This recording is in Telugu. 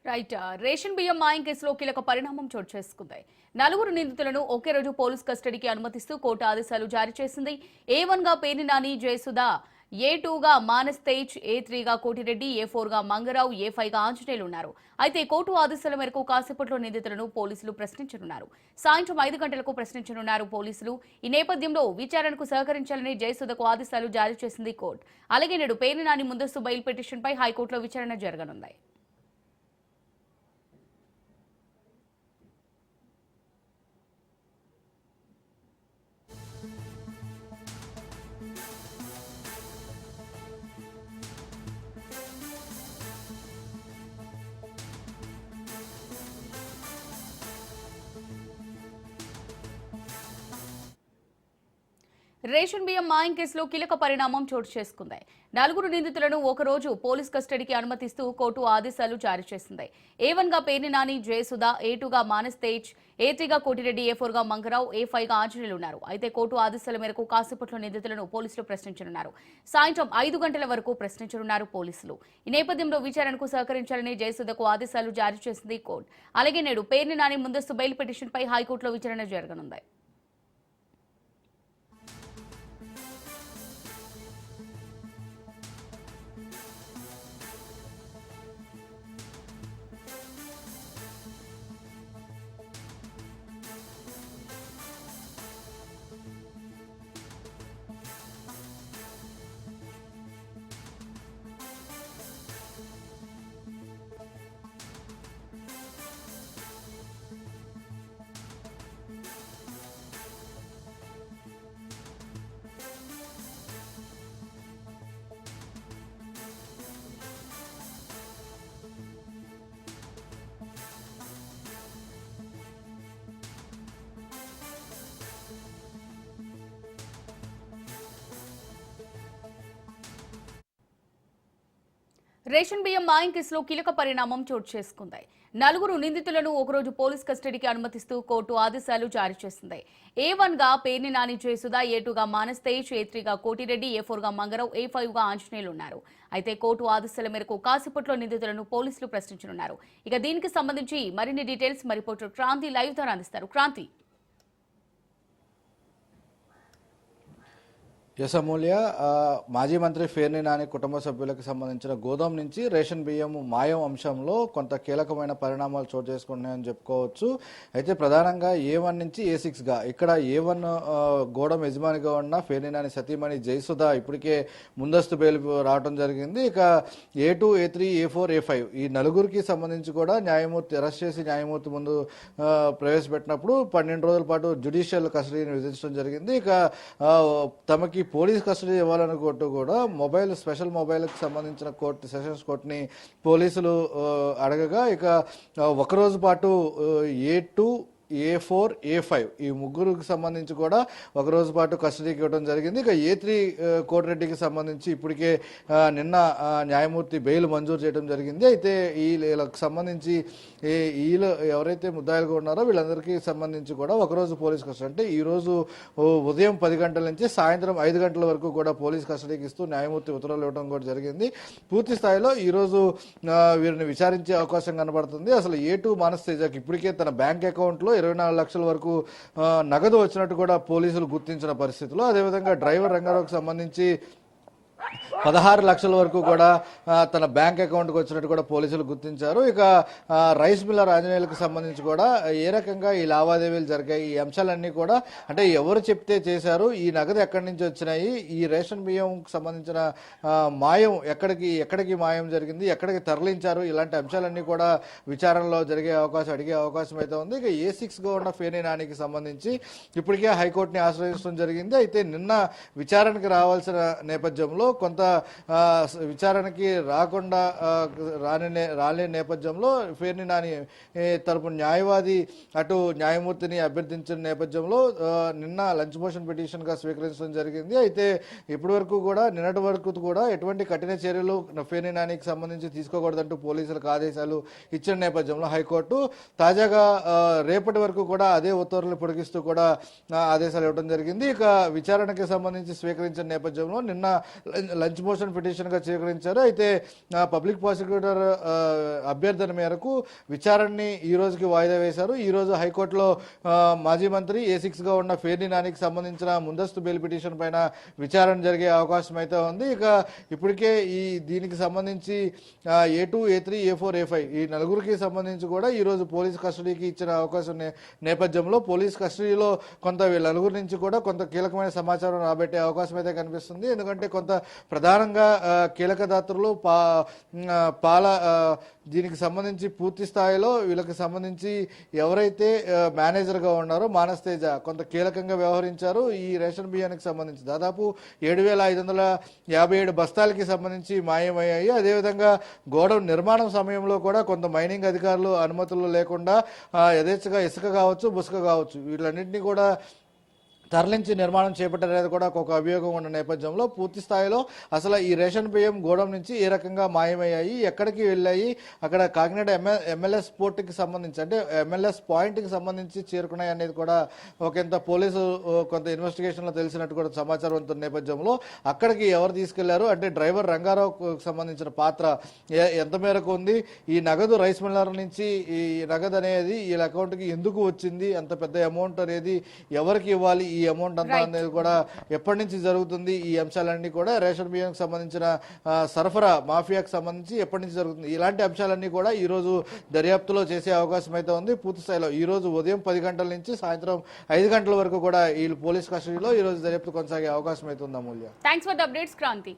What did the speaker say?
రైట్. రేషన్ బియ్యం మాయం కేసులో కీలక పరిణామం చోటు చేసుకుంది. నలుగురు నిందితులను ఒకే రోజు పోలీస్ కస్టడీకి అనుమతిస్తూ కోర్టు ఆదేశాలు జారీ చేసింది. A1 గా పేర్ని నాని, జయసుధ, A2 గా మానస్ తేజ్, A3 గా కోటిరెడ్డి, A4 గా మంగరావు, A5 గా ఆంజనేయులు ఉన్నారు. అయితే కోర్టు ఆదేశాల మేరకు కాసేపట్లో నిందితులను పోలీసులు ప్రశ్నించనున్నారు. సాయంత్రం 5 గంటలకు ప్రశ్నించనున్నారు పోలీసులు. ఈ నేపథ్యంలో విచారణకు సహకరించాలని జయసుధకు ఆదేశాలు జారీ చేసింది కోర్టు. అలాగే నేడు పేర్ని నాని ముందస్తు బెయిల్ పిటిషన్పై హైకోర్టులో విచారణ జరగనుంది. రేషన్ బియ్యం మాయం కేసులో కీలక పరిణామం చోటు చేసుకుంది. నలుగురు నిందితులను ఒకరోజు పోలీస్ కస్టడీకి అనుమతిస్తూ కోర్టు ఆదేశాలు జారీ చేసింది. A1 గా పేర్ని నాని, జయసుధ, A2 గా మానస్ తేజ్, A3 గా కోటిరెడ్డి, A4 గా మంగరావు, A5 గా ఆంజనేయులు ఉన్నారు. అయితే కోర్టు ఆదేశాల మేరకు కాసేపట్లో నిందితులను పోలీసులు ప్రశ్నించనున్నారు. సాయంత్రం 5 గంటల వరకు ప్రశ్నించనున్నారు పోలీసులు. ఈ నేపథ్యంలో విచారణకు సహకరించాలని జయసుధకు ఆదేశాలు జారీ చేసింది కోర్టు. అలాగే నేడు పేర్ని నాని ముందస్తు బెయిల్ పిటిషన్పై హైకోర్టులో విచారణ జరగనుంది. రేషన్ బియ్యం మాయం కేసులో కీలక పరిణామం చోటు చేసుకుంది. నలుగురు నిందితులను ఒకరోజు పోలీస్ కస్టడీకి అనుమతిస్తూ కోర్టు ఆదేశాలు జారీ చేసింది. A1 గా పేర్ని నాని, జయసుధ, A2 గా మానస్ తేజ్, A3 గా కోటిరెడ్డి, A4 గా మంగరావు, A5 గా ఆంజనేయులు ఉన్నారు. అయితే కోర్టు ఆదేశాల మేరకు కాసేపట్లో నిందితులను పోలీసులు ప్రశ్నించనున్నారు. ఇక దీనికి సంబంధించి మరిన్ని డీటెయిల్స్ మా రిపోర్టర్ క్రాంతి లైవ్ ద్వారా అందిస్తారు. క్రాంతి. ఎస్ అమూల్య, మాజీ మంత్రి పేర్ని నాని కుటుంబ సభ్యులకు సంబంధించిన గోదాం నుంచి రేషన్ బియ్యం మాయం అంశంలో కొంత కీలకమైన పరిణామాలు చోటు చేసుకున్నాయని చెప్పుకోవచ్చు. అయితే ప్రధానంగా A1 నుంచి A6గా ఇక్కడ A1 గోడం యజమానిగా ఉన్న పేర్ని నాని సతీమణి జయసుధ ఇప్పటికే ముందస్తు బెయిల్ రావడం జరిగింది. ఇక A2, A3, A4, A5 ఈ నలుగురికి సంబంధించి కూడా న్యాయమూర్తి అరెస్ట్ చేసి న్యాయమూర్తి ముందు ప్రవేశపెట్టినప్పుడు 12 రోజుల పాటు జ్యుడిషియల్ కస్టడీని విధించడం జరిగింది. ఇక తమకి పోలీస్ కస్టడీ ఇవ్వాలనుకుంటూ కూడా స్పెషల్ మొబైల్కి సంబంధించిన సెషన్స్ కోర్టుని పోలీసులు అడగగా ఇక ఒకరోజు పాటు A2, A4, A5 ఈ ముగ్గురికి సంబంధించి కూడా ఒకరోజు పాటు కస్టడీకి ఇవ్వడం జరిగింది. ఇక A3 కోటిరెడ్డికి సంబంధించి ఇప్పటికే నిన్న న్యాయమూర్తి బెయిల్ మంజూరు చేయడం జరిగింది. అయితే వీళ్ళకి సంబంధించి వీళ్ళు ఎవరైతే ముద్దాయిలుగా ఉన్నారో వీళ్ళందరికీ సంబంధించి కూడా ఒకరోజు పోలీస్ కస్టడీ అంటే ఈరోజు ఉదయం 10 గంటల నుంచి సాయంత్రం 5 గంటల వరకు కూడా పోలీస్ కస్టడీకి ఇస్తూ న్యాయమూర్తి ఉత్తర్వులు ఇవ్వడం కూడా జరిగింది. పూర్తి స్థాయిలో ఈరోజు వీరిని విచారించే అవకాశం కనబడుతుంది. అసలు A2 మానస్ తేజకి ఇప్పటికే తన బ్యాంక్ అకౌంట్లో 24 లక్షల వరకు నగదు వచ్చినట్టు కూడా పోలీసులు గుర్తించిన పరిస్థితిలో, అదేవిధంగా డ్రైవర్ రంగారావుకు సంబంధించి 16 లక్షల వరకు కూడా తన బ్యాంక్ అకౌంట్కి వచ్చినట్టు కూడా పోలీసులు గుర్తించారు. ఇక రైస్ మిల్లర్ ఆంజనేయులకు సంబంధించి కూడా ఏ రకంగా ఈ లావాదేవీలు జరిగాయి, ఈ అంశాలన్నీ కూడా అంటే ఎవరు చెప్తే చేశారు, ఈ నగదు ఎక్కడి నుంచి వచ్చినాయి, ఈ రేషన్ బియ్యంకి సంబంధించిన మాయం ఎక్కడికి మాయం జరిగింది, ఎక్కడికి తరలించారు, ఇలాంటి అంశాలన్నీ కూడా విచారణలో అడిగే అవకాశం అయితే ఉంది. ఇక A6గా ఉన్న పేర్ని నానికి సంబంధించి ఇప్పటికే హైకోర్టుని ఆశ్రయించడం జరిగింది. అయితే నిన్న విచారణకి రావాల్సిన నేపథ్యంలో కొంత విచారణకి రాలేని నేపథ్యంలో పేర్ని నాని తరపు న్యాయవాది అటు న్యాయమూర్తిని అభ్యర్థించిన నేపథ్యంలో నిన్న లంచ్ మోషన్ పిటిషన్ గా స్వీకరించడం జరిగింది. అయితే ఇప్పటి వరకు కూడా నిన్నటి వరకు కూడా ఎటువంటి కఠిన చర్యలు పేర్ని నానికి సంబంధించి తీసుకోకూడదంటూ పోలీసులకు ఆదేశాలు ఇచ్చిన నేపథ్యంలో హైకోర్టు తాజాగా రేపటి వరకు కూడా అదే ఉత్తర్వులు పొడిగిస్తూ కూడా ఆదేశాలు ఇవ్వడం జరిగింది. ఇక విచారణకి సంబంధించి స్వీకరించిన నేపథ్యంలో నిన్న లంచ్ మోషన్ పిటిషన్గా స్వీకరించారు. అయితే పబ్లిక్ ప్రాసిక్యూటర్ అభ్యర్థన మేరకు విచారణని ఈ రోజుకి వాయిదా వేశారు. ఈ రోజు హైకోర్టులో మాజీ మంత్రి A6గా ఉన్న ఫేర్ని నానికి సంబంధించిన ముందస్తు బెయిల్ పిటిషన్ పైన విచారణ జరిగే అవకాశం అయితే ఉంది. ఇక ఇప్పటికే దీనికి సంబంధించి A2, A3, A4, A5 ఈ నలుగురికి సంబంధించి కూడా ఈ రోజు పోలీస్ కస్టడీకి ఇచ్చిన అవకాశం నేపథ్యంలో పోలీస్ కస్టడీలో కొంత వీళ్ళ నలుగురి నుంచి కూడా కొంత కీలకమైన సమాచారం రాబట్టే అవకాశం అయితే కనిపిస్తుంది. ఎందుకంటే కొంత ప్రధానంగా కీలకదాతలు దీనికి సంబంధించి పూర్తి స్థాయిలో వీళ్ళకి సంబంధించి ఎవరైతే మేనేజర్గా ఉన్నారో మానస్ తేజ కొంత కీలకంగా వ్యవహరించారు. ఈ రేషన్ బియ్యానికి సంబంధించి దాదాపు 7,557 బస్తాలకి సంబంధించి మాయమయ్యాయి. అదేవిధంగా గోడౌన్ నిర్మాణం సమయంలో కూడా కొంత మైనింగ్ అధికారులు అనుమతులు లేకుండా యథేచ్ఛగా ఇసుక కావచ్చు, ముసుక కావచ్చు వీళ్ళన్నింటినీ కూడా తరలించి నిర్మాణం చేపట్టారనేది కూడా ఒక అభియోగం ఉన్న నేపథ్యంలో పూర్తి స్థాయిలో అసలు ఈ రేషన్ బియ్యం గోడౌన్ నుంచి ఏ రకంగా మాయమయ్యాయి, ఎక్కడికి వెళ్ళాయి, అక్కడ కాకినాడ MLS పోర్ట్కి సంబంధించి అంటే MLS పాయింట్కి సంబంధించి చేరుకున్నాయి అనేది కూడా ఒకంత పోలీసు కొంత ఇన్వెస్టిగేషన్లో తెలిసినట్టు కూడా సమాచారం ఉన్న నేపథ్యంలో అక్కడికి ఎవరు తీసుకెళ్లారు అంటే డ్రైవర్ రంగారావుకు సంబంధించిన పాత్ర ఎంత మేరకు ఉంది, ఈ నగదు రైస్ మిల్లర్ నుంచి ఈ నగదు అనేది వీళ్ళ అకౌంట్కి ఎందుకు వచ్చింది, అంత పెద్ద అమౌంట్ అనేది ఎవరికి ఇవ్వాలి, ఈ అమౌంట్ అంతా అనేది కూడా ఎప్పటి నుంచి జరుగుతుంది, ఈ అంశాలన్నీ కూడా రేషన్ బియ్యంకి సంబంధించిన సరఫరా మాఫియాకి సంబంధించి ఎప్పటి నుంచి జరుగుతుంది, ఇలాంటి అంశాలన్నీ కూడా ఈ రోజు దర్యాప్తులో చేసే అవకాశం అయితే ఉంది. పూర్తి స్థాయిలో ఈ రోజు ఉదయం 10 గంటల నుంచి సాయంత్రం 5 గంటల వరకు కూడా ఈ పోలీస్ కస్టడీలో ఈ రోజు దర్యాప్తు కొనసాగే అవకాశం అయితే ఉంది. Amulya, thanks for the updates Kranti.